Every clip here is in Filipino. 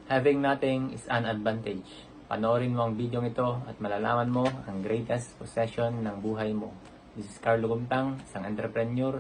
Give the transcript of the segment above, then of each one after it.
Having nothing is an advantage. Panoorin mo ang video ito at malalaman mo ang greatest possession ng buhay mo. This is Carlo Gumtang, isang entrepreneur.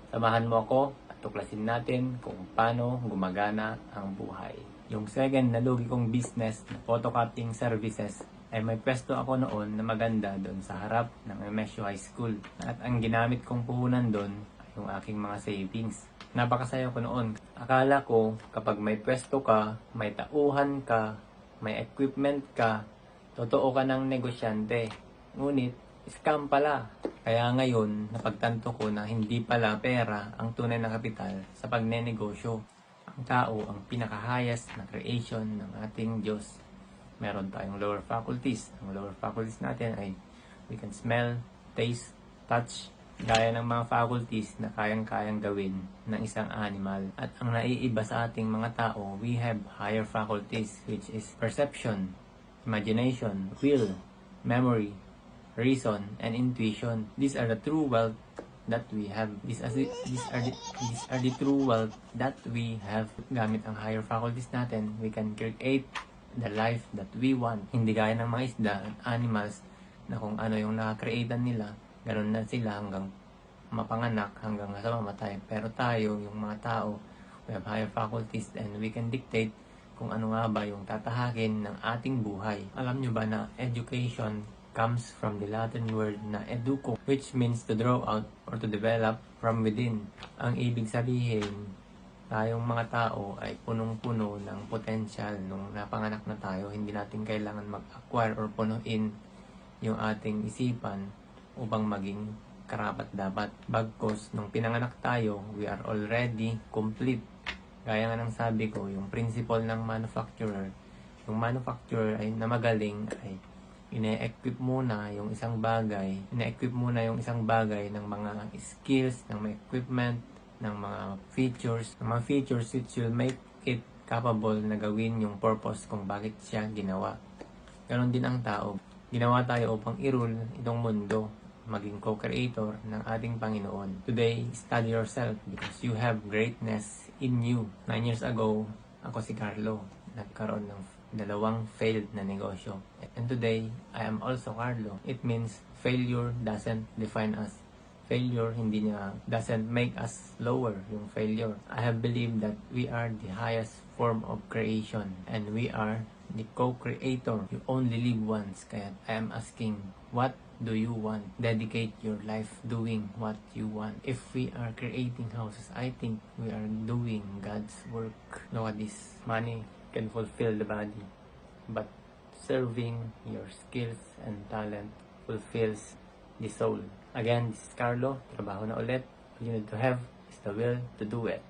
Samahan mo ako at tuklasin natin kung paano gumagana ang buhay. Yung second na lugi kong business na photocopying services ay may pwesto ako noon na maganda doon sa harap ng MSU High School. At ang ginamit kong puhunan doon ay yung aking mga savings. Napakasaya ko noon. Akala ko kapag may pwesto ka, may tauhan ka, may equipment ka, totoo ka ng negosyante. Ngunit, scam pala. Kaya ngayon, napagtanto ko na hindi pala pera ang tunay na kapital sa pagnenegosyo. Ang tao ang pinakahayas na creation ng ating Diyos. Meron tayong lower faculties. Ang lower faculties natin ay we can smell, taste, touch, gaya ng mga faculties na kayang-kayang gawin ng isang animal. At ang naiiba sa ating mga tao, we have higher faculties which is perception, imagination, will, memory, reason, and intuition. These are the true wealth that we have. These are the true wealth that we have. Gamit ang higher faculties natin, we can create the life that we want. Hindi gaya ng mga isda at animals na kung ano yung nakakreatan nila, ganun na sila hanggang mapanganak, hanggang sa mamatay. Pero tayo, yung mga tao, we have higher faculties and we can dictate kung ano nga ba yung tatahakin ng ating buhay. Alam nyo ba na education comes from the Latin word na educo, which means to draw out or to develop from within. Ang ibig sabihin, tayong mga tao ay punong-puno ng potential nung napanganak na tayo. Hindi natin kailangan mag-acquire or punuin yung ating isipan upang maging karapat-dapat. Bagkos, nung pinanganak tayo, we are already complete. Gaya nga ng sabi ko, yung principle ng manufacturer. Yung manufacturer ay na magaling ay ine-equip muna yung isang bagay. Ine-equip muna yung isang bagay ng mga skills, ng mga equipment, ng mga features which will make it capable na gawin yung purpose kung bakit siya ginawa. Ganon din ang tao. Ginawa tayo upang i-rule itong mundo, maging co-creator ng ating Panginoon. Today, study yourself because you have greatness in you. 9 years ago, ako si Carlo. Nagkaroon ng 2 failed na negosyo. And today, I am also Carlo. It means failure doesn't define us. Failure doesn't make us lower yung failure. I have believed that we are the highest form of creation and we are the co-creator. You only live once. Kaya I am asking, what do you want? Dedicate your life doing what you want. If we are creating houses, I think we are doing God's work. Look at this. Money can fulfill the body, but serving your skills and talent fulfills the soul. Again, this is Carlo. Trabaho na ulit. All you need to have is the will to do it.